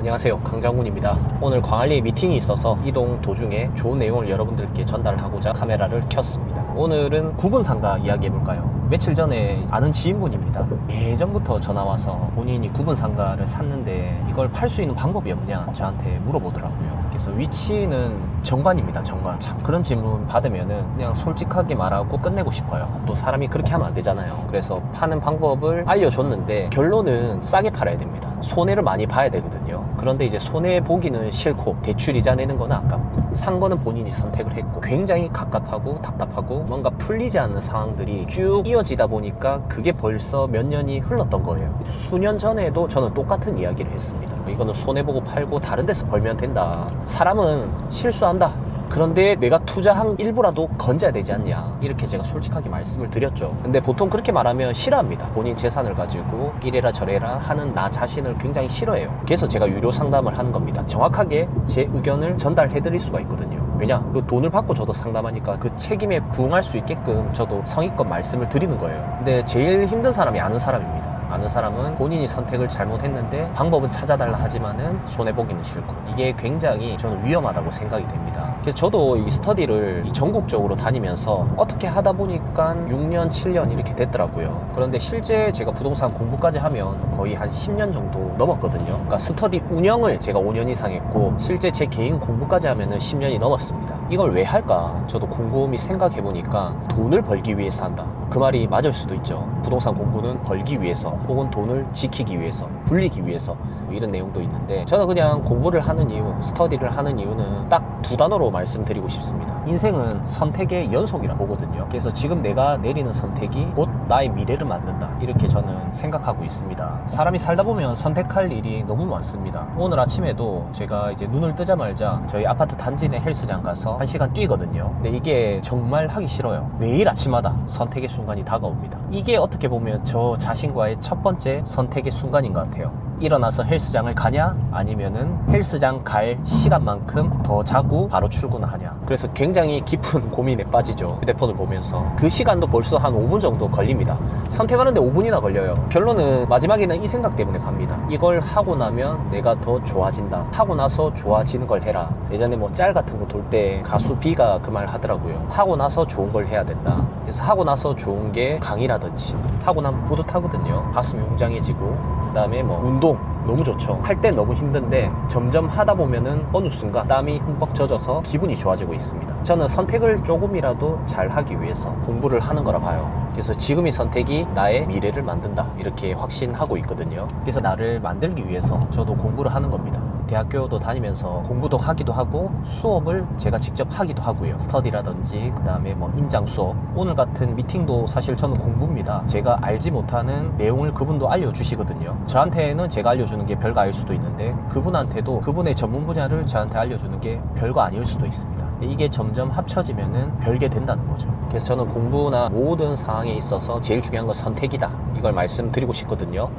안녕하세요, 강장훈입니다. 오늘 광안리에 미팅이 있어서 이동 도중에 좋은 내용을 여러분들께 전달하고자 카메라를 켰습니다. 오늘은 구분상가 이야기해볼까요? 며칠 전에 아는 지인분입니다. 예전부터 전화와서 본인이 구분상가를 샀는데 이걸 팔 수 있는 방법이 없냐 저한테 물어보더라고요. 그래서 위치는 정관입니다. 정관. 참 그런 질문 받으면은 그냥 솔직하게 말하고 끝내고 싶어요. 또 사람이 그렇게 하면 안 되잖아요. 그래서 파는 방법을 알려줬는데 결론은 싸게 팔아야 됩니다. 손해를 많이 봐야 되거든요. 그런데 이제 손해 보기는 싫고 대출 이자 내는 거는 아깝고 산 거는 본인이 선택을 했고 굉장히 갑갑하고 답답하고 뭔가 풀리지 않는 상황들이 쭉 이어지다 보니까 그게 벌써 몇 년이 흘렀던 거예요. 수년 전에도 저는 똑같은 이야기를 했습니다. 이거는 손해보고 팔고 다른 데서 벌면 된다. 사람은 실수한다. 그런데 내가 투자한 일부라도 건져야 되지 않냐, 이렇게 제가 솔직하게 말씀을 드렸죠. 근데 보통 그렇게 말하면 싫어합니다. 본인 재산을 가지고 이래라 저래라 하는 나 자신을 굉장히 싫어해요. 그래서 제가 유료 상담을 하는 겁니다. 정확하게 제 의견을 전달해 드릴 수가 있거든요. 왜냐? 그 돈을 받고 저도 상담하니까 그 책임에 부응할 수 있게끔 저도 성의껏 말씀을 드리는 거예요. 근데 제일 힘든 사람이 아는 사람입니다. 아는 사람은 본인이 선택을 잘못했는데 방법은 찾아달라 하지만은 손해보기는 싫고, 이게 굉장히 저는 위험하다고 생각이 됩니다. 그래서 저도 이 스터디를 전국적으로 다니면서 어떻게 하다 보니까 6년, 7년 이렇게 됐더라고요. 그런데 실제 제가 부동산 공부까지 하면 거의 한 10년 정도 넘었거든요. 그러니까 스터디 운영을 제가 5년 이상 했고 실제 제 개인 공부까지 하면은 10년이 넘었습니다. 이걸 왜 할까? 저도 곰곰이 생각해보니까 돈을 벌기 위해서 한다. 그 말이 맞을 수도 있죠. 부동산 공부는 벌기 위해서 혹은 돈을 지키기 위해서, 불리기 위해서, 이런 내용도 있는데 저는 그냥 공부를 하는 이유, 스터디를 하는 이유는 딱 두 단어로 말씀드리고 싶습니다. 인생은 선택의 연속이라 보거든요. 그래서 지금 내가 내리는 선택이 곧 나의 미래를 만든다, 이렇게 저는 생각하고 있습니다. 사람이 살다 보면 선택할 일이 너무 많습니다. 오늘 아침에도 제가 이제 눈을 뜨자마자 저희 아파트 단지 내 헬스장 가서 1시간 뛰거든요. 근데 이게 정말 하기 싫어요. 매일 아침마다 선택의 순간이 다가옵니다. 이게 어떻게 보면 저 자신과의 첫 번째 선택의 순간인 것 같아요. 일어나서 헬스장을 가냐, 아니면은 헬스장 갈 시간만큼 더 자고 바로 출근하냐. 그래서 굉장히 깊은 고민에 빠지죠. 휴대폰을 보면서 그 시간도 벌써 한 5분 정도 걸립니다. 선택하는데 5분이나 걸려요. 결론은 마지막에는 이 생각 때문에 갑니다. 이걸 하고 나면 내가 더 좋아진다. 하고 나서 좋아지는 걸 해라. 예전에 뭐 짤 같은 거 돌 때 가수 B가 그 말 하더라고요. 하고 나서 좋은 걸 해야 된다. 그래서 하고 나서 좋은 게 강의라든지, 하고 나면 뿌듯하거든요. 가슴이 웅장해지고, 그 다음에 뭐 운동 너무 좋죠. 할 때 너무 힘든데 점점 하다 보면은 어느 순간 땀이 흠뻑 젖어서 기분이 좋아지고 있습니다. 저는 선택을 조금이라도 잘 하기 위해서 공부를 하는 거라 봐요. 그래서 지금의 선택이 나의 미래를 만든다, 이렇게 확신하고 있거든요. 그래서 나를 만들기 위해서 저도 공부를 하는 겁니다. 대학교도 다니면서 공부도 하기도 하고 수업을 제가 직접 하기도 하고요. 스터디라든지 그 다음에 뭐 임장 수업, 오늘 같은 미팅도 사실 저는 공부입니다. 제가 알지 못하는 내용을 그분도 알려주시거든요. 저한테는 제가 알려주는 게 별거 아닐 수도 있는데 그분한테도 그분의 전문 분야를 저한테 알려주는 게 별거 아닐 수도 있습니다. 이게 점점 합쳐지면은 별게 된다는 거죠. 그래서 저는 공부나 모든 상황에 있어서 제일 중요한 건 선택이다, 이걸 말씀드리고 싶거든요.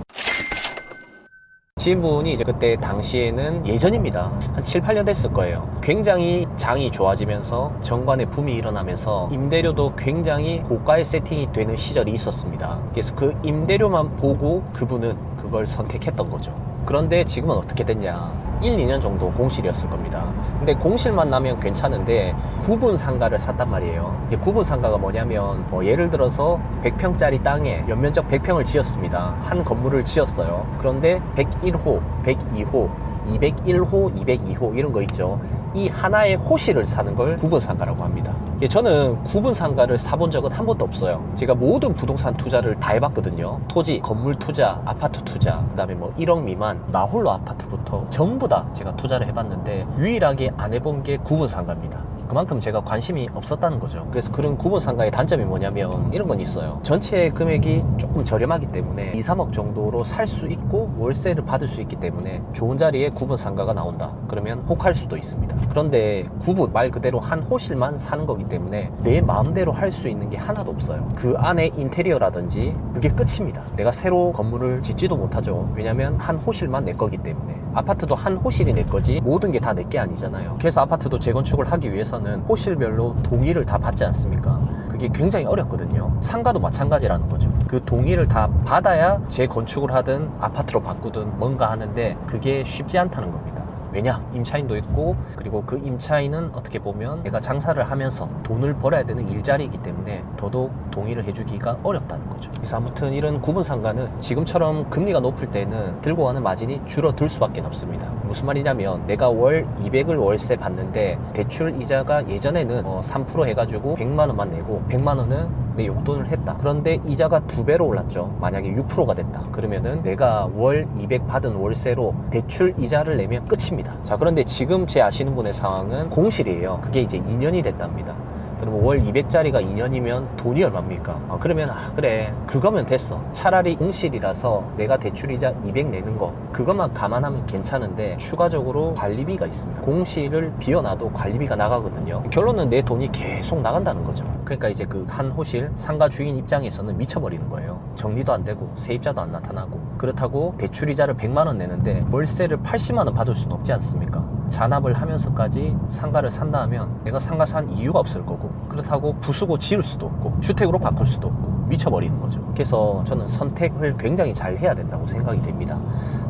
지인분이 이제 그때 당시에는 예전입니다. 한 7, 8년 됐을 거예요. 굉장히 장이 좋아지면서 정관에 붐이 일어나면서 임대료도 굉장히 고가의 세팅이 되는 시절이 있었습니다. 그래서 그 임대료만 보고 그분은 그걸 선택했던 거죠. 그런데 지금은 어떻게 됐냐? 1, 2년 정도 공실이었을 겁니다. 근데 공실만 나면 괜찮은데 구분상가를 샀단 말이에요. 구분상가가 뭐냐면 예를 들어서 100평짜리 땅에 연면적 100평을 지었습니다. 한 건물을 지었어요. 그런데 101호, 102호, 201호, 202호 이런 거 있죠. 이 하나의 호실을 사는 걸 구분상가라고 합니다. 저는 구분상가를 사본 적은 한 번도 없어요. 제가 모든 부동산 투자를 다 해봤거든요. 토지, 건물 투자, 아파트 투자, 그 다음에 뭐 1억 미만, 나홀로 아파트부터 전부 다 제가 투자를 해봤는데 유일하게 안 해본 게 구분상가입니다. 그만큼 제가 관심이 없었다는 거죠. 그래서 그런 구분상가의 단점이 뭐냐면 이런 건 있어요. 전체 금액이 조금 저렴하기 때문에 2, 3억 정도로 살 수 있고 월세를 받을 수 있기 때문에 좋은 자리에 구분상가가 나온다. 그러면 혹할 수도 있습니다. 그런데 구분, 말 그대로 한 호실만 사는 거기 때문에 내 마음대로 할 수 있는 게 하나도 없어요. 그 안에 인테리어라든지 그게 끝입니다. 내가 새로 건물을 짓지도 못하죠. 왜냐면 한 호실만 내 거기 때문에. 아파트도 한 호실이 내 거지 모든 게 다 내 게 아니잖아요. 그래서 아파트도 재건축을 하기 위해서 입장에서는 호실별로 동의를 다 받지 않습니까? 그게 굉장히 어렵거든요. 상가도 마찬가지라는 거죠. 그 동의를 다 받아야 재건축을 하든 아파트로 바꾸든 뭔가 하는데 그게 쉽지 않다는 겁니다. 왜냐? 임차인도 있고, 그리고 그 임차인은 어떻게 보면 내가 장사를 하면서 돈을 벌어야 되는 일자리이기 때문에 더더욱 동의를 해주기가 어렵다는 거죠. 그래서 아무튼 이런 구분상가는 지금처럼 금리가 높을 때는 들고 가는 마진이 줄어들 수밖에 없습니다. 무슨 말이냐면 내가 월 200을 월세 받는데 대출 이자가 예전에는 3% 해가지고 100만 원만 내고 100만 원은 내 용돈을 했다. 그런데 이자가 2배로 올랐죠. 만약에 6%가 됐다. 그러면은 내가 월 200 받은 월세로 대출 이자를 내면 끝입니다. 자, 그런데 지금 제 아시는 분의 상황은 공실이에요. 그게 이제 2년이 됐답니다. 그러면 월 200짜리가 2년이면 돈이 얼마입니까? 그러면 그래, 그거면 됐어. 차라리 공실이라서 내가 대출이자 200 내는 거 그것만 감안하면 괜찮은데 추가적으로 관리비가 있습니다. 공실을 비워놔도 관리비가 나가거든요. 결론은 내 돈이 계속 나간다는 거죠. 그러니까 이제 그 한 호실 상가 주인 입장에서는 미쳐버리는 거예요. 정리도 안 되고 세입자도 안 나타나고, 그렇다고 대출이자를 100만 원 내는데 월세를 80만 원 받을 수는 없지 않습니까? 잔압을 하면서까지 상가를 산다 하면 내가 상가 산 이유가 없을 거고, 그렇다고 부수고 지을 수도 없고 주택으로 바꿀 수도 없고 미쳐버리는 거죠. 그래서 저는 선택을 굉장히 잘 해야 된다고 생각이 됩니다.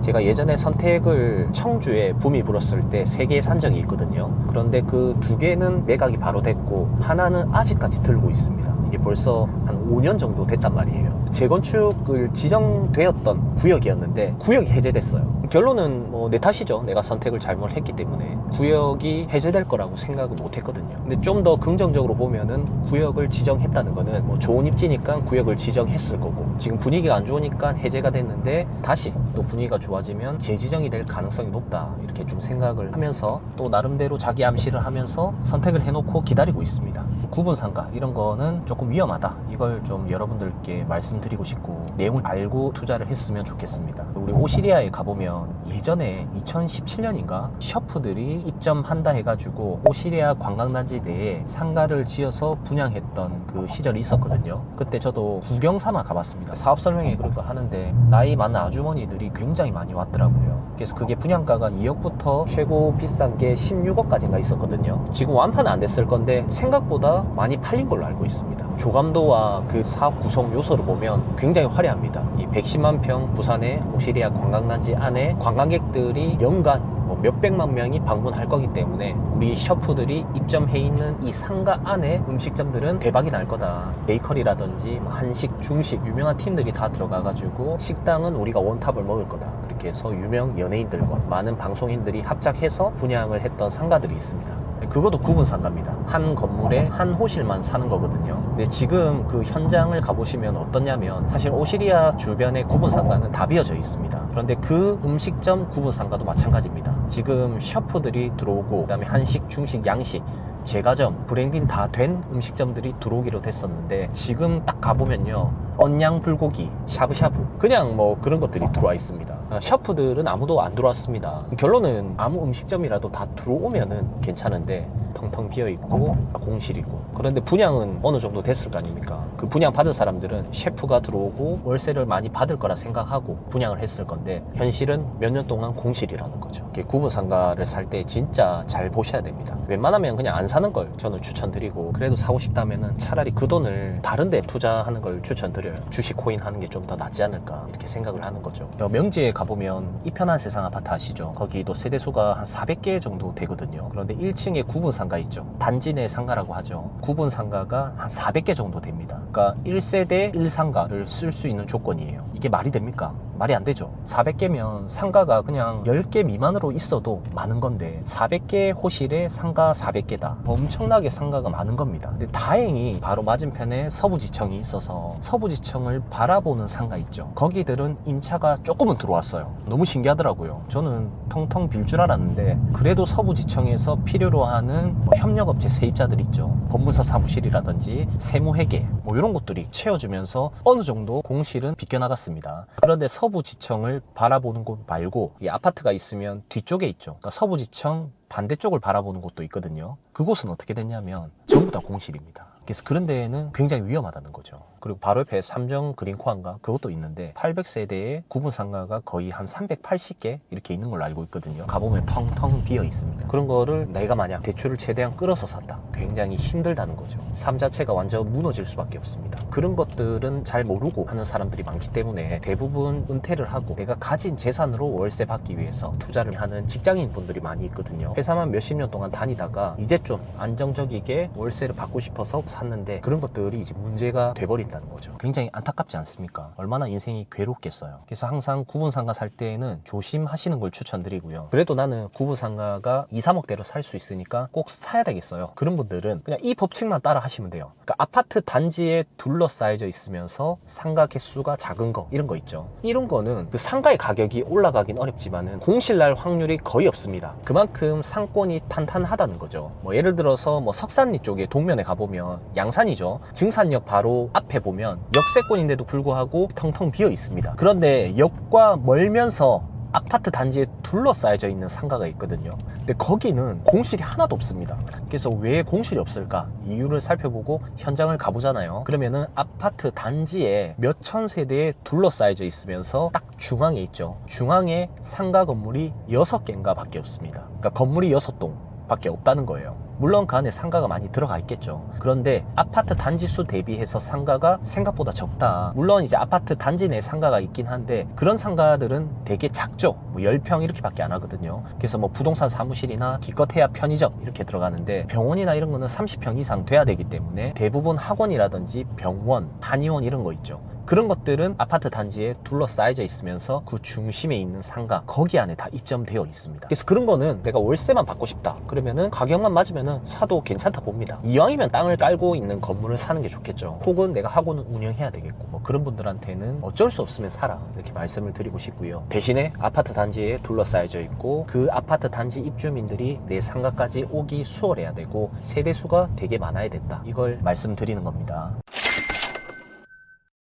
제가 예전에 선택을 청주에 붐이 불었을 때 3개의 산정이 있거든요. 그런데 그 2개는 매각이 바로 됐고 하나는 아직까지 들고 있습니다. 이게 벌써 한 5년 정도 됐단 말이에요. 재건축을 지정되었던 구역이었는데 구역이 해제됐어요. 결론은 내 탓이죠. 내가 선택을 잘못했기 때문에 구역이 해제될 거라고 생각을 못했거든요. 근데 좀 더 긍정적으로 보면은 구역을 지정했다는 거는 좋은 입지니까 구역을 지정했을 거고, 지금 분위기가 안 좋으니까 해제가 됐는데 다시 또 분위기가 좋아지면 재지정이 될 가능성이 높다, 이렇게 좀 생각을 하면서 또 나름대로 자기 암시를 하면서 선택을 해놓고 기다리고 있습니다. 구분상가 이런 거는 조금 위험하다, 이걸 좀 여러분들께 말씀드리고 싶고 내용을 알고 투자를 했으면 좋겠습니다. 우리 오시리아에 가보면 예전에 2017년인가 셔프들이 입점한다 해가지고 오시리아 관광단지 내에 상가를 지어서 분양했던 그 시절이 있었거든요. 그때 저도 구경 삼아 가봤습니다. 사업 설명회 그런 거 하는데 나이 많은 아주머니들이 굉장히 많이 왔더라고요. 그래서 그게 분양가가 2억부터 최고 비싼 게 16억까지인가 있었거든요. 지금 완판은 안 됐을 건데 생각보다 많이 팔린 걸로 알고 있습니다. 조감도와 그 사업 구성 요소를 보면 굉장히 화려합니다. 이 110만 평 부산의 오시리아 관광단지 안에 관광객들이 연간 몇백만 명이 방문할 거기 때문에 우리 셔프들이 입점해 있는 이 상가 안에 음식점들은 대박이 날 거다. 베이커리라든지 한식, 중식 유명한 팀들이 다 들어가가지고 식당은 우리가 원탑을 먹을 거다. 그렇게 해서 유명 연예인들과 많은 방송인들이 합작해서 분양을 했던 상가들이 있습니다. 그것도 구분 상가입니다. 한 건물에 한 호실만 사는 거거든요. 근데 지금 그 현장을 가보시면 어떠냐면 사실 오시리아 주변의 구분 상가는 다 비어져 있습니다. 그런데 그 음식점 구분 상가도 마찬가지입니다. 지금 셔프들이 들어오고 그다음에 한식, 중식, 양식, 제과점, 브랜딩 다 된 음식점들이 들어오기로 됐었는데 지금 딱 가보면요, 언양 불고기, 샤브샤브 그냥 그런 것들이 들어와 있습니다. 셔프들은 아무도 안 들어왔습니다. 결론은 아무 음식점이라도 다 들어오면은 괜찮은데 텅텅 비어있고 공실이고, 그런데 분양은 어느 정도 됐을 거 아닙니까? 그 분양 받은 사람들은 셰프가 들어오고 월세를 많이 받을 거라 생각하고 분양을 했을 건데 현실은 몇 년 동안 공실이라는 거죠. 구분 상가를 살 때 진짜 잘 보셔야 됩니다. 웬만하면 그냥 안 사는 걸 저는 추천드리고, 그래도 사고 싶다면은 차라리 그 돈을 다른 데 투자하는 걸 추천드려요. 주식 코인 하는 게 좀 더 낫지 않을까, 이렇게 생각을 하는 거죠. 명지에 가보면 이편한 세상 아파트 아시죠? 거기도 세대수가 한 400개 정도 되거든요. 그런데 1층에 구분 상가 있죠. 단지 내 상가라고 하죠. 구분 상가가 한 400개 정도 됩니다. 그러니까 1세대 1상가를 쓸 수 있는 조건이에요. 이게 말이 됩니까? 말이 안 되죠. 400개면 상가가 그냥 10개 미만으로 있어도 많은 건데 400개 호실에 상가 400개다. 엄청나게 상가가 많은 겁니다. 근데 다행히 바로 맞은편에 서부지청이 있어서 서부지청을 바라보는 상가 있죠. 거기들은 임차가 조금은 들어왔어요. 너무 신기하더라고요. 저는 텅텅 빌 줄 알았는데 그래도 서부지청에서 필요로 하는 협력업체 세입자들 있죠. 법무사 사무실이라든지 세무회계 이런 것들이 채워주면서 어느 정도 공실은 비껴나갔습니다. 그런데 서부지청을 바라보는 곳 말고 이 아파트가 있으면 뒤쪽에 있죠. 그러니까 서부지청 반대쪽을 바라보는 곳도 있거든요. 그곳은 어떻게 됐냐면 전부 다 공실입니다. 그래서 그런 데에는 굉장히 위험하다는 거죠. 그리고 바로 옆에 삼정 그린코아인가 그것도 있는데 800세대의 구분 상가가 거의 한 380개 이렇게 있는 걸로 알고 있거든요. 가보면 텅텅 비어 있습니다. 그런 거를 내가 만약 대출을 최대한 끌어서 샀다, 굉장히 힘들다는 거죠. 삶 자체가 완전 무너질 수밖에 없습니다. 그런 것들은 잘 모르고 하는 사람들이 많기 때문에 대부분 은퇴를 하고 내가 가진 재산으로 월세 받기 위해서 투자를 하는 직장인 분들이 많이 있거든요. 회사만 몇십 년 동안 다니다가 이제 좀 안정적이게 월세를 받고 싶어서 샀는데 그런 것들이 이제 문제가 돼버린다는 거죠. 굉장히 안타깝지 않습니까? 얼마나 인생이 괴롭겠어요. 그래서 항상 구분상가 살 때에는 조심하시는 걸 추천드리고요. 그래도 나는 구분상가가 2, 3억대로 살 수 있으니까 꼭 사야 되겠어요. 그런 분들은 그냥 이 법칙만 따라 하시면 돼요. 그러니까 아파트 단지에 둘러싸여져 있으면서 상가 개수가 작은 거, 이런 거 있죠. 이런 거는 그 상가의 가격이 올라가긴 어렵지만은 공실날 확률이 거의 없습니다. 그만큼 상권이 탄탄하다는 거죠. 뭐 예를 들어서 뭐 석산리 쪽에 동면에 가보면 양산이죠. 증산역 바로 앞에 보면 역세권인데도 불구하고 텅텅 비어 있습니다. 그런데 역과 멀면서 아파트 단지에 둘러싸여져 있는 상가가 있거든요. 근데 거기는 공실이 하나도 없습니다. 그래서 왜 공실이 없을까? 이유를 살펴보고 현장을 가보잖아요. 그러면은 아파트 단지에 몇천 세대에 둘러싸여져 있으면서 딱 중앙에 있죠. 중앙에 상가 건물이 6개인가 밖에 없습니다. 그러니까 건물이 6동 밖에 없다는 거예요. 물론 그 안에 상가가 많이 들어가 있겠죠. 그런데 아파트 단지 수 대비해서 상가가 생각보다 적다. 물론 이제 아파트 단지 내에 상가가 있긴 한데 그런 상가들은 되게 작죠. 뭐 10평 이렇게밖에 안 하거든요. 그래서 뭐 부동산 사무실이나 기껏해야 편의점 이렇게 들어가는데 병원이나 이런 거는 30평 이상 돼야 되기 때문에 대부분 학원이라든지 병원, 한의원 이런 거 있죠. 그런 것들은 아파트 단지에 둘러싸여져 있으면서 그 중심에 있는 상가, 거기 안에 다 입점되어 있습니다. 그래서 그런 거는 내가 월세만 받고 싶다 그러면은 가격만 맞으면은 사도 괜찮다 봅니다. 이왕이면 땅을 깔고 있는 건물을 사는 게 좋겠죠. 혹은 내가 학원을 운영해야 되겠고, 뭐 그런 분들한테는 어쩔 수 없으면 사라, 이렇게 말씀을 드리고 싶고요. 대신에 아파트 단지에 둘러싸여져 있고 그 아파트 단지 입주민들이 내 상가까지 오기 수월해야 되고 세대수가 되게 많아야 된다, 이걸 말씀드리는 겁니다.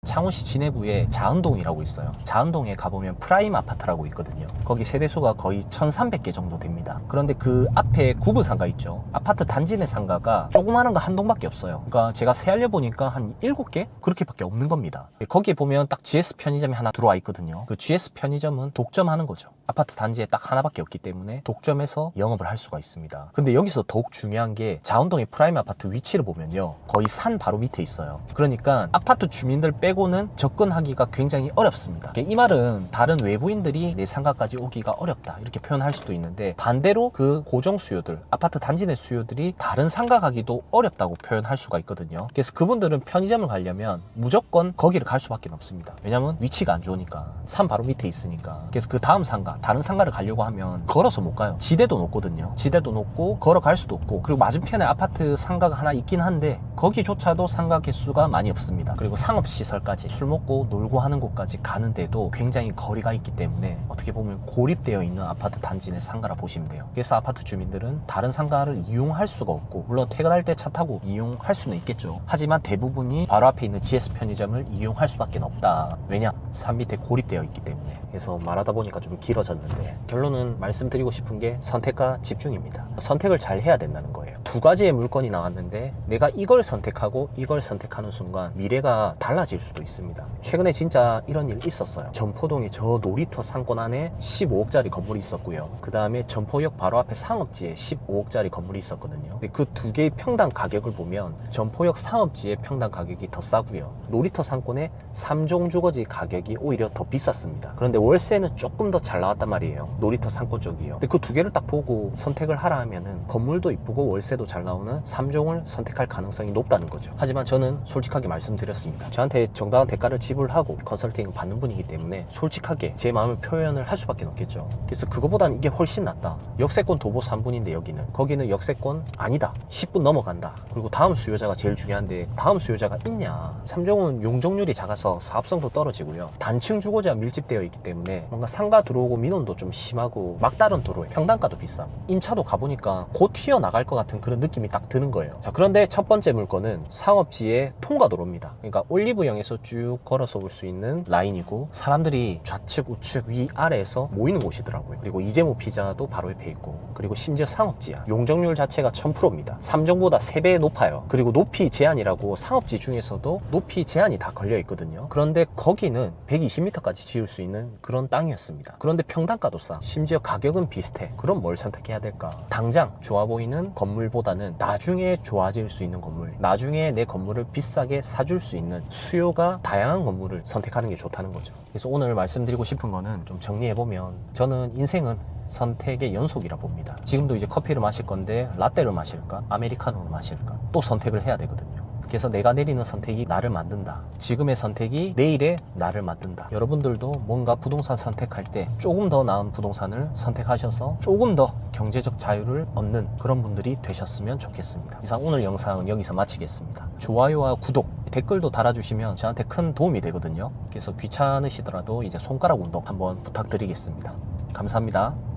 창원시 진해구에 자은동이라고 있어요. 자은동에 가보면 프라임 아파트라고 있거든요. 거기 세대수가 거의 1300개 정도 됩니다. 그런데 그 앞에 구분상가 있죠. 아파트 단지 내 상가가 조그마한 거 한 동밖에 없어요. 그러니까 제가 세알려 보니까 한 7개? 그렇게밖에 없는 겁니다. 거기에 보면 딱 GS 편의점이 하나 들어와 있거든요. 그 GS 편의점은 독점하는 거죠. 아파트 단지에 딱 하나밖에 없기 때문에 독점해서 영업을 할 수가 있습니다. 근데 여기서 더욱 중요한 게 자은동의 프라임 아파트 위치를 보면요, 거의 산 바로 밑에 있어요. 그러니까 아파트 주민들 빼고는 접근하기가 굉장히 어렵습니다. 이 말은 다른 외부인들이 내 상가까지 오기가 어렵다, 이렇게 표현할 수도 있는데, 반대로 그 고정 수요들, 아파트 단지 내 수요들이 다른 상가 가기도 어렵다고 표현할 수가 있거든요. 그래서 그분들은 편의점을 가려면 무조건 거기를 갈 수밖에 없습니다. 왜냐면 위치가 안 좋으니까, 산 바로 밑에 있으니까. 그래서 그 다음 상가, 다른 상가를 가려고 하면 걸어서 못 가요. 지대도 높거든요. 지대도 높고 걸어갈 수도 없고, 그리고 맞은편에 아파트 상가가 하나 있긴 한데 거기조차도 상가 개수가 많이 없습니다. 그리고 상업시설까지, 술 먹고 놀고 하는 곳까지 가는데도 굉장히 거리가 있기 때문에 어떻게 보면 고립되어 있는 아파트 단지 내 상가라 보시면 돼요. 그래서 아파트 주민들은 다른 상가를 이용할 수가 없고, 물론 퇴근할 때 차 타고 이용할 수는 있겠죠. 하지만 대부분이 바로 앞에 있는 GS 편의점을 이용할 수밖에 없다. 왜냐? 산 밑에 고립되어 있기 때문에. 그래서 말하다 보니까 좀 길어졌는데, 결론은 말씀드리고 싶은 게 선택과 집중입니다. 선택을 잘 해야 된다는 거예요. 두 가지의 물건이 나왔는데 내가 이걸 선택하고 이걸 선택하는 순간 미래가 달라질 수도 있습니다. 최근에 진짜 이런 일 있었어요. 점포동에 저 놀이터 상권 안에 15억짜리 건물이 있었고요. 그 다음에 점포역 바로 앞에 상업지에 15억짜리 건물이 있었거든요. 근데 그 두 개의 평당 가격을 보면 점포역 상업지의 평당 가격이 더 싸고요, 놀이터 상권의 3종 주거지 가격이 오히려 더 비쌌습니다. 그런데 월세는 조금 더 잘 나왔단 말이에요. 놀이터 상권 쪽이요. 근데 그 두 개를 딱 보고 선택을 하라 하면은 건물도 이쁘고 월세도 잘 나오는 3종을 선택할 가능성이 높다는 거죠. 하지만 저는 솔직하게 말씀드렸습니다. 저한테 정당한 대가를 지불하고 컨설팅 받는 분이기 때문에 솔직하게 제 마음을 표현을 할 수밖에 없겠죠. 그래서 그거보다는 이게 훨씬 낫다. 역세권 도보 3분인데 여기는, 거기는 역세권 아니다, 10분 넘어간다. 그리고 다음 수요자가 제일 중요한데 다음 수요자가 있냐. 3종은 용적률이 작아서 사업성도 떨어지고요, 단층 주거지와 밀집되어 있기 때문에 뭔가 상가 들어오고 민원도 좀 심하고 막다른 도로에 평당가도 비싸고 임차도 가보니까 곧 튀어나갈 것 같은 그런 느낌이 딱 드는 거예요. 자, 그런데 첫 번째 물건은 상업지의 통과도로입니다. 그러니까 올리브영에서 쭉 걸어서 올 수 있는 라인이고, 사람들이 좌측 우측 위 아래에서 모이는 곳이더라고요. 그리고 이재모 피자도 바로 옆에 있고, 그리고 심지어 상업지야. 용적률 자체가 1000%입니다. 삼정보다 3배 높아요. 그리고 높이 제한이라고 상업지 중에서도 높이 제한이 다 걸려 있거든요. 그런데 거기는 120m까지 지을 수 있는 그런 땅이었습니다. 그런데 평당가도 싸. 심지어 가격은 비슷해. 그럼 뭘 선택해야 될까? 당장 좋아 보이는 건물보다는 나중에 좋아질 수 있는 건물, 나중에 내 건물을 비싸게 사줄 수 있는 수요가 다양한 건물을 선택하는 게 좋다는 거죠. 그래서 오늘 말씀드리고 싶은 거는 좀 정리해보면, 저는 인생은 선택의 연속이라 봅니다. 지금도 이제 커피를 마실 건데 라떼를 마실까? 아메리카노를 마실까? 또 선택을 해야 되거든요. 그래서 내가 내리는 선택이 나를 만든다. 지금의 선택이 내일의 나를 만든다. 여러분들도 뭔가 부동산 선택할 때 조금 더 나은 부동산을 선택하셔서 조금 더 경제적 자유를 얻는 그런 분들이 되셨으면 좋겠습니다. 이상 오늘 영상은 여기서 마치겠습니다. 좋아요와 구독, 댓글도 달아주시면 저한테 큰 도움이 되거든요. 그래서 귀찮으시더라도 이제 손가락 운동 한번 부탁드리겠습니다. 감사합니다.